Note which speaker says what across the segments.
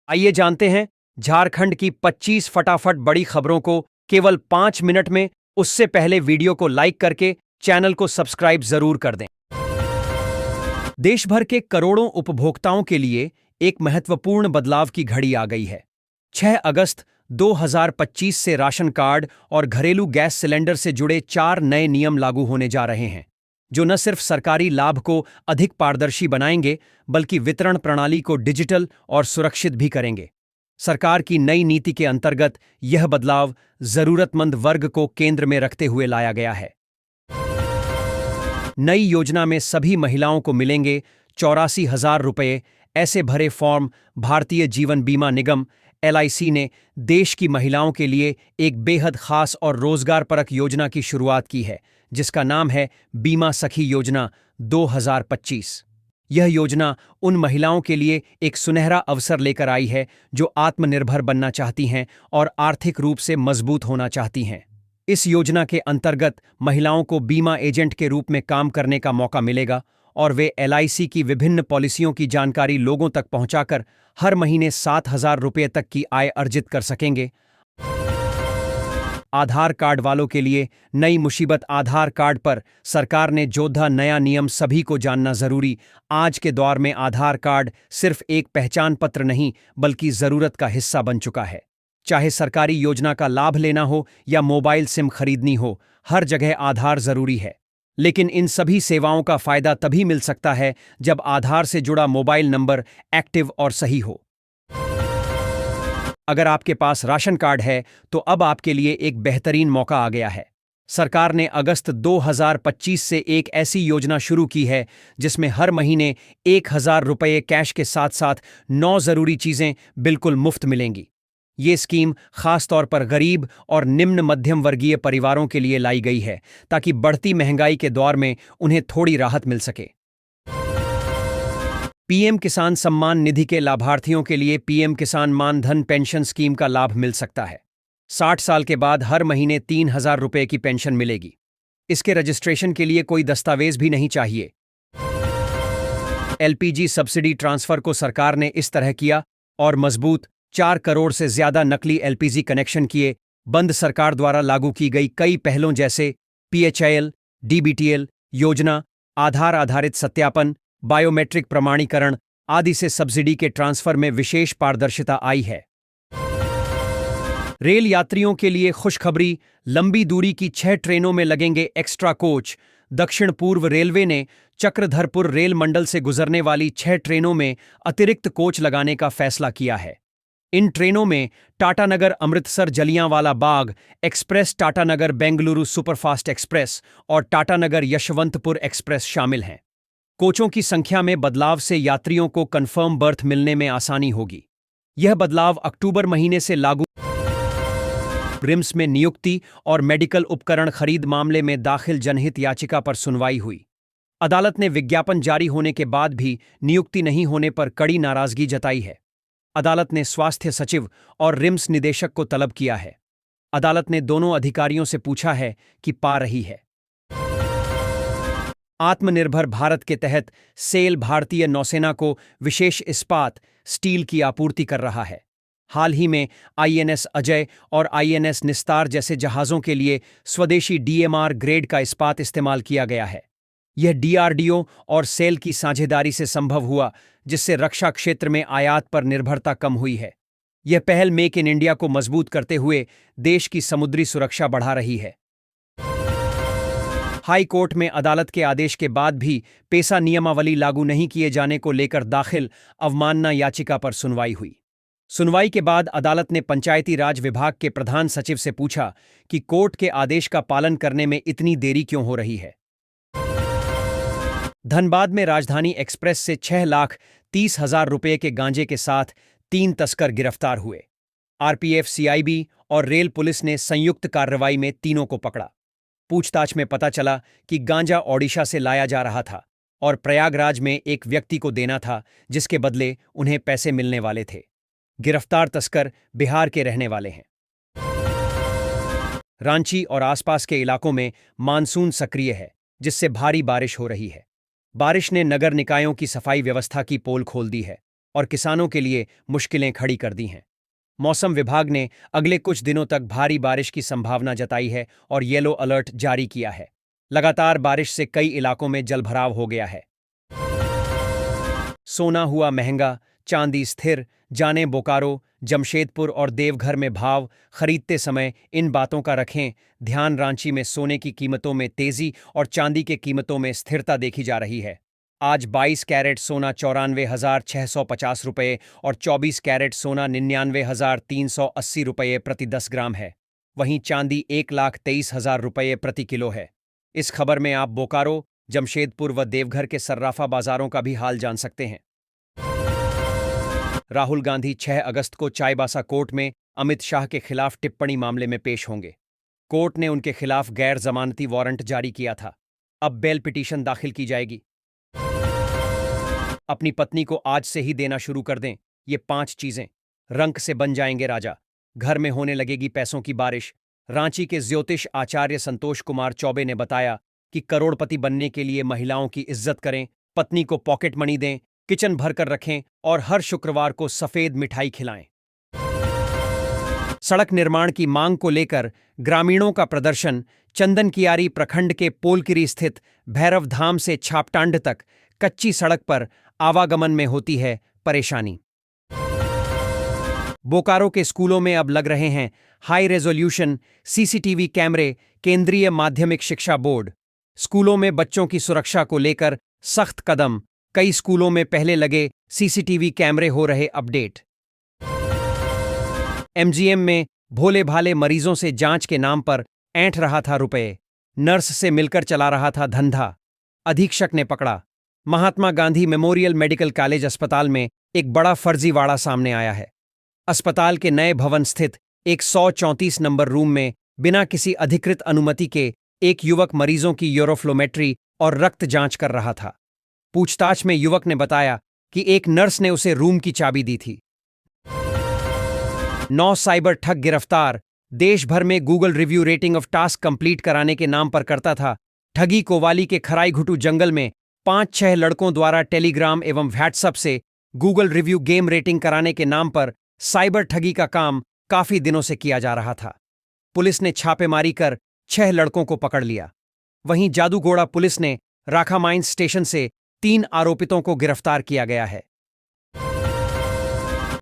Speaker 1: आइए जानते हैं झारखंड की 25 फटाफट बड़ी खबरों को केवल 5 मिनट में। उससे पहले वीडियो को लाइक करके चैनल को सब्सक्राइब जरूर कर दें। देश भर के करोड़ों उपभोक्ताओं के लिए एक महत्वपूर्ण बदलाव की घड़ी आ गई है। 6 अगस्त 2025 से राशन कार्ड और घरेलू गैस सिलेंडर से जुड़े 4 नए नियम लागू होने जा रहे हैं, जो न सिर्फ सरकारी लाभ को अधिक पारदर्शी बनाएंगे, बल्कि वितरण प्रणाली को डिजिटल और सुरक्षित भी करेंगे। सरकार की नई नीति के अंतर्गत यह बदलाव जरूरतमंद वर्ग को केंद्र में रखते हुए लाया गया है। नई योजना में सभी महिलाओं को मिलेंगे 84,000 रुपये। ऐसे भरे फॉर्म भारतीय जीवन बीमा निगम (LIC) ने देश की महिलाओं के लिए एक बेहद खास और रोजगारपरक योजना की शुरुआत की है, जिसका नाम है बीमा सखी योजना 2025। यह योजना उन महिलाओं के लिए एक सुनहरा अवसर लेकर आई है जो आत्मनिर्भर बनना चाहती हैं और आर्थिक रूप से मजबूत होना चाहती हैं। इस योजना के अंतर्गत महिलाओं को बीमा एजेंट के रूप में काम करने का मौका मिलेगा और वे LIC की विभिन्न पॉलिसियों की जानकारी लोगों तक पहुंचाकर हर महीने 7,000 रुपये तक की आय अर्जित कर सकेंगे। आधार कार्ड वालों के लिए नई मुसीबत। आधार कार्ड पर सरकार ने जोधा नया नियम सभी को जानना जरूरी। आज के दौर में आधार कार्ड सिर्फ एक पहचान पत्र नहीं, बल्कि जरूरत का हिस्सा बन चुका है। चाहे सरकारी योजना का लाभ लेना हो या मोबाइल सिम खरीदनी हो, हर जगह आधार जरूरी है। लेकिन इन सभी सेवाओं का फायदा तभी मिल सकता है जब आधार से जुड़ा मोबाइल नंबर एक्टिव और सही हो। अगर आपके पास राशन कार्ड है तो अब आपके लिए एक बेहतरीन मौका आ गया है। सरकार ने अगस्त 2025 से एक ऐसी योजना शुरू की है जिसमें हर महीने 1,000 रुपये कैश के साथ साथ 9 जरूरी चीजें बिल्कुल मुफ्त मिलेंगी। ये स्कीम खास तौर पर गरीब और निम्न मध्यम वर्गीय परिवारों के लिए लाई गई है, ताकि बढ़ती महंगाई के दौर में उन्हें थोड़ी राहत मिल सके। PM किसान सम्मान निधि के लाभार्थियों के लिए PM किसान मानधन पेंशन स्कीम का लाभ मिल सकता है। 60 साल के बाद हर महीने 3,000 रुपये की पेंशन मिलेगी। इसके रजिस्ट्रेशन के लिए कोई दस्तावेज भी नहीं चाहिए। LPG सब्सिडी ट्रांसफर को सरकार ने इस तरह किया और मजबूत 4 करोड़ से ज्यादा नकली LPG कनेक्शन किए बंद। सरकार द्वारा लागू की गई कई पहलों जैसे PHIL, DBTL योजना, आधार आधारित सत्यापन, बायोमेट्रिक प्रमाणीकरण आदि से सब्सिडी के ट्रांसफर में विशेष पारदर्शिता आई है। रेल यात्रियों के लिए खुशखबरी। लंबी दूरी की 6 ट्रेनों में लगेंगे एक्स्ट्रा कोच। दक्षिण पूर्व रेलवे ने चक्रधरपुर रेल मंडल से गुजरने वाली 6 ट्रेनों में अतिरिक्त कोच लगाने का फैसला किया है। इन ट्रेनों में Tatanagar Amritsar Jallianwala Bagh express, Tatanagar Bengaluru superfast express और टाटानगर यशवंतपुर एक्सप्रेस शामिल हैं। कोचों की संख्या में बदलाव से यात्रियों को कंफर्म बर्थ मिलने में आसानी होगी। यह बदलाव अक्टूबर महीने से लागू। रिम्स में नियुक्ति और मेडिकल उपकरण खरीद मामले में दाखिल जनहित याचिका पर सुनवाई हुई। अदालत ने विज्ञापन जारी होने के बाद भी नियुक्ति नहीं होने पर कड़ी नाराजगी जताई है। अदालत ने स्वास्थ्य सचिव और रिम्स निदेशक को तलब किया है। अदालत ने दोनों अधिकारियों से पूछा है कि पा रही है। आत्मनिर्भर भारत के तहत सेल भारतीय नौसेना को विशेष इस्पात स्टील की आपूर्ति कर रहा है। हाल ही में INS अजय और INS निस्तार जैसे जहाज़ों के लिए स्वदेशी DMR ग्रेड का इस्पात इस्तेमाल किया गया है। यह DRDO और सेल की साझेदारी से संभव हुआ, जिससे रक्षा क्षेत्र में आयात पर निर्भरता कम हुई है। यह पहल मेक इन इंडिया को मजबूत करते हुए देश की समुद्री सुरक्षा बढ़ा रही है। हाई कोर्ट में अदालत के आदेश के बाद भी पेसा नियमावली लागू नहीं किए जाने को लेकर दाखिल अवमानना याचिका पर सुनवाई हुई। सुनवाई के बाद अदालत ने पंचायती राज विभाग के प्रधान सचिव से पूछा कि कोर्ट के आदेश का पालन करने में इतनी देरी क्यों हो रही है। धनबाद में राजधानी एक्सप्रेस से 6,30,000 रुपये के गांजे के साथ 3 तस्कर गिरफ्तार हुए। RPF, CIB और रेल पुलिस ने संयुक्त कार्रवाई में तीनों को पकड़ा। पूछताछ में पता चला कि गांजा ओडिशा से लाया जा रहा था और प्रयागराज में एक व्यक्ति को देना था, जिसके बदले उन्हें पैसे मिलने वाले थे। गिरफ्तार तस्कर बिहार के रहने वाले हैं। रांची और आसपास के इलाकों में मानसून सक्रिय है, जिससे भारी बारिश हो रही है। बारिश ने नगर निकायों की सफाई व्यवस्था की पोल खोल दी है। और किसानों के लिए मुश्किलें खड़ी कर दी हैं। मौसम विभाग ने अगले कुछ दिनों तक भारी बारिश की संभावना जताई है और येलो अलर्ट जारी किया है। लगातार बारिश से कई इलाकों में जलभराव हो गया है। सोना हुआ महंगा, चांदी स्थिर, जाने बोकारो, जमशेदपुर और देवघर में भाव। खरीदते समय इन बातों का रखें ध्यान। रांची में सोने की कीमतों में तेजी और चांदी के कीमतों में स्थिरता देखी जा रही है। आज 22 कैरेट सोना 94,650 रुपये और 24 कैरेट सोना 99,380 रुपये प्रति 10 ग्राम है। वहीं चांदी 1,23,000 रुपये प्रति किलो है। इस खबर में आप बोकारो, जमशेदपुर व देवघर के सर्राफा बाजारों का भी हाल जान सकते हैं। राहुल गांधी 6 अगस्त को चाईबासा कोर्ट में अमित शाह के खिलाफ टिप्पणी मामले में पेश होंगे। कोर्ट ने उनके खिलाफ गैर जमानती वारंट जारी किया था। अब बेल पिटीशन दाखिल की जाएगी। अपनी पत्नी को आज से ही देना शुरू कर दें ये 5 चीजें, रंक से बन जाएंगे राजा। घर में होने लगेगी पैसों की बारिश। रांची के ज्योतिष आचार्य संतोष कुमार चौबे ने बताया कि करोड़पति बनने के लिए महिलाओं की इज्जत करें, पत्नी को पॉकेट मनी दें, किचन भरकर रखें और हर शुक्रवार को सफेद मिठाई खिलाएं। सड़क निर्माण की मांग को लेकर ग्रामीणों का प्रदर्शन। चंदनकियारी प्रखंड के पोलकिरी स्थित भैरव धाम से छापटांड तक कच्ची सड़क पर आवागमन में होती है परेशानी। बोकारो के स्कूलों में अब लग रहे हैं हाई रेजोल्यूशन सीसीटीवी कैमरे। केंद्रीय माध्यमिक शिक्षा बोर्ड स्कूलों में बच्चों की सुरक्षा को लेकर सख्त कदम। कई स्कूलों में पहले लगे सीसीटीवी कैमरे हो रहे अपडेट। एमजीएम में भोले भाले मरीजों से जांच के नाम पर ऐंठ रहा था रुपए। नर्स से मिलकर चला रहा था धंधा। अधीक्षक ने पकड़ा। Mahatma Gandhi memorial medical college अस्पताल में एक बड़ा फर्जीवाड़ा सामने आया है। अस्पताल के नए भवन स्थित 134 नंबर रूम में बिना किसी अधिकृत अनुमति के एक युवक मरीजों की यूरोफ्लोमेट्री और रक्त जांच कर रहा था। पूछताछ में युवक ने बताया कि एक नर्स ने उसे रूम की चाबी दी थी। 9 साइबर ठग गिरफ्तार। देश भर में Google review rating of task complete कराने के नाम पर करता था ठगी। कोवाली के खराईघुटू जंगल में 5-6 लड़कों द्वारा टेलीग्राम एवं व्हाट्सएप से गूगल रिव्यू गेम रेटिंग कराने के नाम पर साइबर ठगी का काम काफी दिनों से किया जा रहा था। पुलिस ने छापेमारी कर 6 लड़कों को पकड़ लिया। वहीं जादूगोड़ा पुलिस ने राखा माइंस स्टेशन से 3 आरोपितों को गिरफ्तार किया गया है।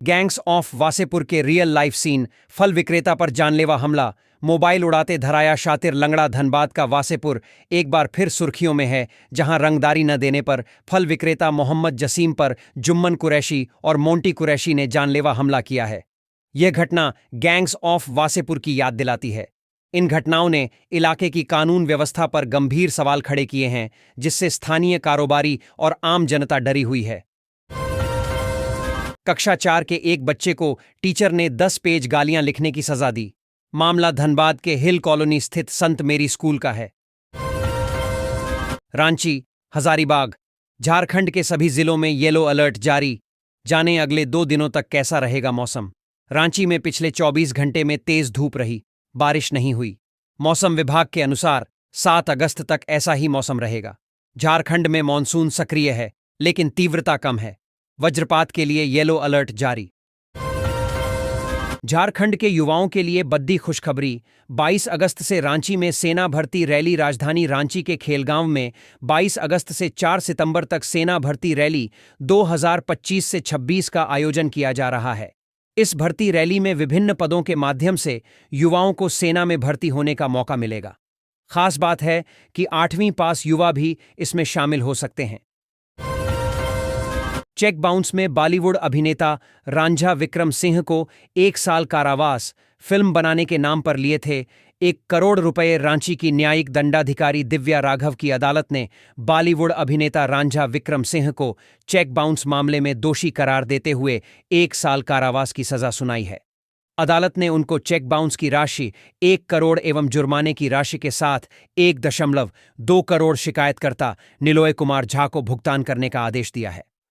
Speaker 1: गैंग्स ऑफ वासेपुर के रियल लाइफ सीन। फल विक्रेता पर जानलेवा हमला, मोबाइल उड़ाते धराया शातिर लंगड़ा। धनबाद का वासेपुर एक बार फिर सुर्खियों में है, जहां रंगदारी न देने पर फल विक्रेता मोहम्मद जसीम पर जुम्मन कुरैशी और मोंटी कुरैशी ने जानलेवा हमला किया है। यह घटना गैंग्स ऑफ वासेपुर की याद दिलाती है। इन घटनाओं ने इलाके की कानून व्यवस्था पर गंभीर सवाल खड़े किए हैं, जिससे स्थानीय कारोबारी और आम जनता डरी हुई है। कक्षा 4 के एक बच्चे को टीचर ने 10 पेज गालियां लिखने की सजा दी। मामला धनबाद के हिल कॉलोनी स्थित संत मेरी स्कूल का है। रांची, हजारीबाग, झारखंड के सभी जिलों में येलो अलर्ट जारी। जाने अगले 2 दिनों तक कैसा रहेगा मौसम। रांची में पिछले 24 घंटे में तेज धूप रही, बारिश नहीं हुई। मौसम विभाग के अनुसार 7 अगस्त तक ऐसा ही मौसम रहेगा। झारखंड में मानसून सक्रिय है, लेकिन तीव्रता कम है। वज्रपात के लिए येलो अलर्ट जारी। झारखंड के युवाओं के लिए बद्दी खुशखबरी। 22 अगस्त से रांची में सेना भर्ती रैली। राजधानी रांची के खेलगांव में 22 अगस्त से 4 सितंबर तक सेना भर्ती रैली 2025 से 26 का आयोजन किया जा रहा है। इस भर्ती रैली में विभिन्न पदों के माध्यम से युवाओं को सेना में भर्ती होने का मौका मिलेगा। खास बात है कि 8वीं पास युवा भी इसमें शामिल हो सकते हैं। चेक बाउंस में बॉलीवुड अभिनेता रांझा विक्रम सिंह को 1 साल कारावास। फिल्म बनाने के नाम पर लिए थे 1 करोड़ रुपए। रांची की न्यायिक दंडाधिकारी दिव्या राघव की अदालत ने बॉलीवुड अभिनेता रांझा विक्रम सिंह को चेक बाउंस मामले में दोषी करार देते हुए 1 साल कारावास की सजा सुनाई है। अदालत ने उनको चेक बाउंस की राशि 1 करोड़ एवं जुर्माने की राशि के साथ 1.2 करोड़ शिकायतकर्ता निलोय कुमार झा को भुगतान करने का आदेश दिया है।